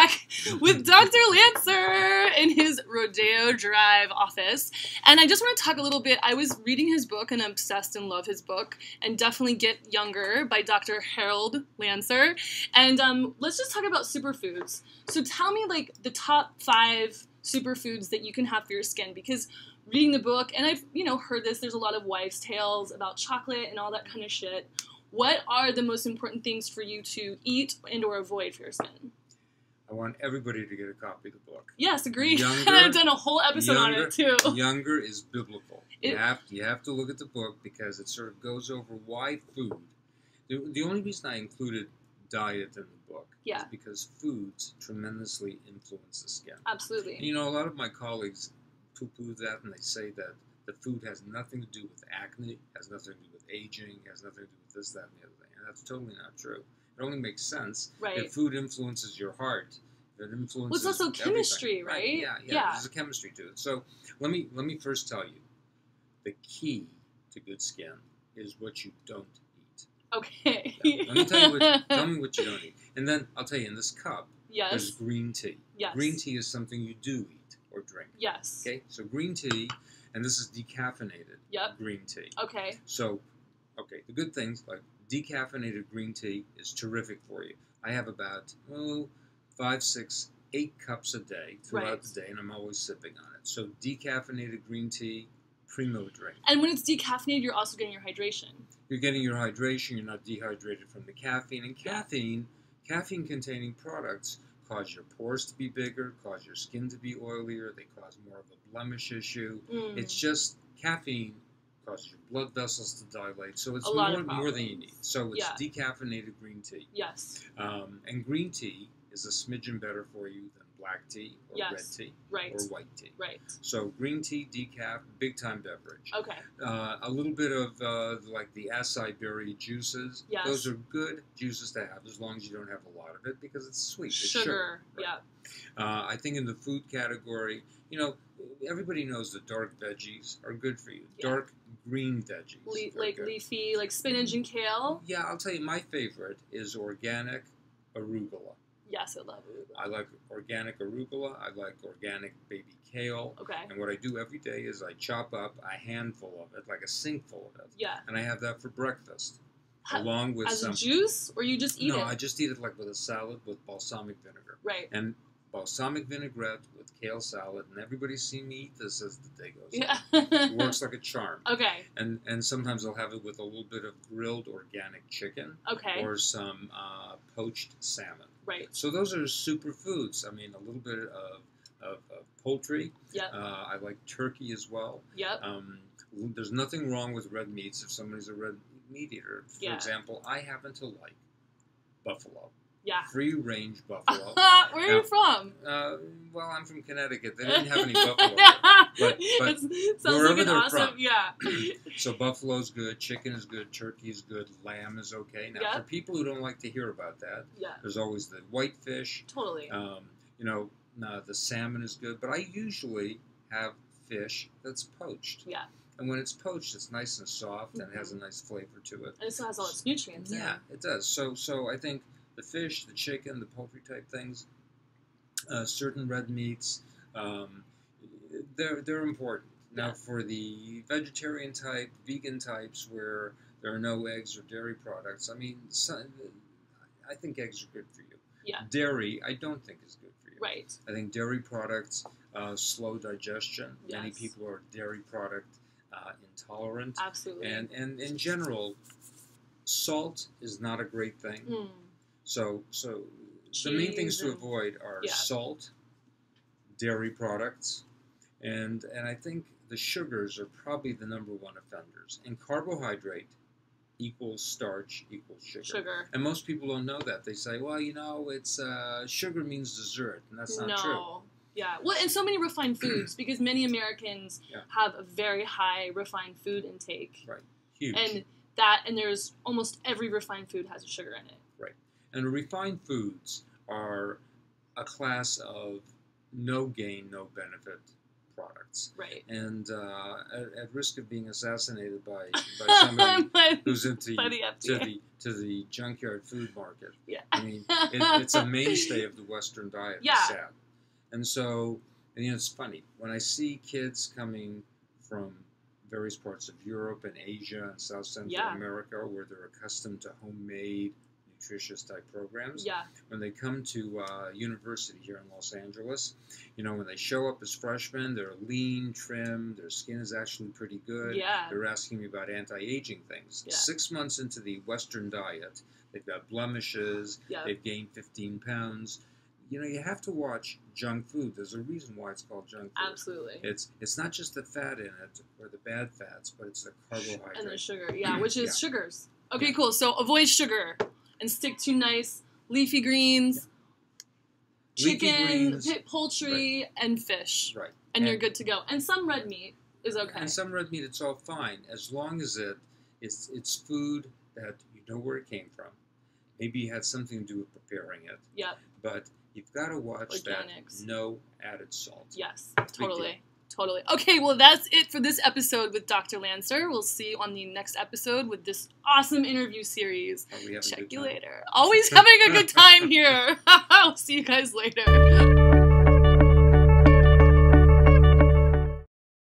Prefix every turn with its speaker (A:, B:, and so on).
A: back with Dr. Lancer in his Rodeo Drive office. And I just want to talk a little bit. I was reading his book and I'm obsessed and love his book. And Definitely Get Younger by Dr. Harold Lancer. And let's just talk about superfoods. So tell me, like, the top 5 superfoods that you can have for your skin. Because reading the book, and I've, heard this, there's a lot of wives' tales about chocolate and all that kind of shit. What are the most important things for you to eat and or avoid for your skin?
B: I want everybody to get a copy of the book.
A: Yes, agreed.
B: Younger,
A: I've done a whole episode on it, too.
B: Younger is biblical. You have to look at the book because it sort of goes over why food. The only reason I included diet in the book is because foods tremendously influence the skin.
A: Absolutely.
B: And, a lot of my colleagues poo-poo that and they say that the food has nothing to do with acne, has nothing to do with aging, has nothing to do with this, that, and the other thing. And that's totally not true. It only makes sense if food influences your heart. It influences
A: well, it's also chemistry,
B: right? Yeah. There's a chemistry to it. So let me first tell you, the key to good skin is what you don't eat.
A: Okay.
B: Let me tell me what you don't eat. And then I'll tell you, in this cup, there's green tea.
A: Yes.
B: Green tea is something you do eat or drink.
A: Yes.
B: Okay, so green tea, and this is decaffeinated green tea.
A: Okay.
B: So, the good things, like decaffeinated green tea is terrific for you. I have about, 5, 6, 8 cups a day throughout the day, and I'm always sipping on it. So decaffeinated green tea, primo drink.
A: And when it's decaffeinated, you're also getting your hydration.
B: You're getting your hydration, you're not dehydrated from the caffeine. And caffeine-containing products cause your pores to be bigger, cause your skin to be oilier, they cause more of a blemish issue. It's just caffeine causes your blood vessels to dilate, so it's more than you need. So it's decaffeinated green tea.
A: Yes.
B: And green tea is a smidgen better for you than black tea or red tea or white tea.
A: Right.
B: So green tea, decaf, big time beverage.
A: Okay.
B: A little bit of like the acai berry juices.
A: Yes.
B: Those are good juices to have as long as you don't have a lot of it because it's sweet. It's
A: sugar.
B: Right? I think in the food category, everybody knows that dark veggies are good for you. Dark green veggies.
A: Like leafy, like spinach and kale?
B: Yeah, I'll tell you, my favorite is organic arugula.
A: Yes, I love arugula.
B: I like organic arugula. I like organic baby kale.
A: Okay.
B: And what I do every day is I chop up a handful of it, like a sinkful of it.
A: Yeah.
B: And I have that for breakfast. Along with
A: as a juice, or you just eat it?
B: No, I just eat it like with a salad with balsamic vinegar.
A: Right.
B: And balsamic vinaigrette with kale salad, and everybody's seen me eat this as the day goes
A: on.
B: It works like a charm.
A: Okay.
B: And sometimes I'll have it with a little bit of grilled organic chicken.
A: Okay.
B: Or some poached salmon.
A: Right.
B: So those are superfoods. I mean, a little bit of poultry.
A: Yep.
B: I like turkey as well.
A: Yep.
B: There's nothing wrong with red meats if somebody's a red meat eater. For example, I happen to like buffalo.
A: Yeah.
B: Free-range buffalo.
A: Where are you from?
B: Well, I'm from Connecticut. They didn't have any buffalo. But
A: sounds
B: wherever
A: like an
B: they're
A: awesome,
B: from. So buffalo's good, chicken is good, turkey is good, lamb is okay. Now, for people who don't like to hear about that, there's always the whitefish.
A: Totally.
B: The salmon is good, but I usually have fish that's poached.
A: Yeah.
B: And when it's poached, it's nice and soft and has a nice flavor to it.
A: And it still has all its nutrients in it.
B: Yeah, it does. So I think the fish, the chicken, the poultry type things, certain red meats, they're important. Now, for the vegetarian type, vegan types, where there are no eggs or dairy products, I mean, I think eggs are good for you.
A: Yeah.
B: Dairy, I don't think is good for you.
A: Right.
B: I think dairy products slow digestion.
A: Yes.
B: Many people are dairy product intolerant.
A: Absolutely.
B: And in general, salt is not a great thing. So the main things to avoid are salt, dairy products, and I think the sugars are probably the #1 offenders. And carbohydrate equals starch equals sugar. And most people don't know that. They say, well, it's sugar means dessert, and that's not true.
A: Yeah. Well, and so many refined foods, because many Americans have a very high refined food intake.
B: Right. Huge.
A: And there's almost every refined food has a sugar in it.
B: Right. And refined foods are a class of no gain, no benefit products.
A: Right.
B: And at risk of being assassinated by somebody who's into the junkyard food market.
A: Yeah.
B: I mean, it's a mainstay of the Western diet.
A: Yeah.
B: It's sad. And so, it's funny when I see kids coming from various parts of Europe and Asia and South Central America, where they're accustomed to homemade, nutritious type programs.
A: Yeah.
B: When they come to university here in Los Angeles, when they show up as freshmen, they're lean, trim, their skin is actually pretty good.
A: Yeah.
B: They're asking me about anti-aging things.
A: Yeah.
B: 6 months into the Western diet, they've got blemishes, they've gained 15 pounds. You have to watch junk food. There's a reason why it's called junk food.
A: Absolutely.
B: It's not just the fat in it or the bad fats, but it's the carbohydrate.
A: And the sugar, which is sugars. Okay, cool. So avoid sugar and stick to nice leafy greens, chicken, poultry, and fish.
B: Right.
A: And you're good to go. And some red meat is okay.
B: And some red meat, it's all fine, as long as it's food that you know where it came from. Maybe you had something to do with preparing it.
A: Yeah.
B: But you've got to watch
A: Organics.
B: that no added salt.
A: Yes, totally. Totally. Okay, well, that's it for this episode with Dr. Lancer. We'll see you on the next episode with this awesome interview series.
B: Check
A: you later. Always having a good time here. I'll see you guys later.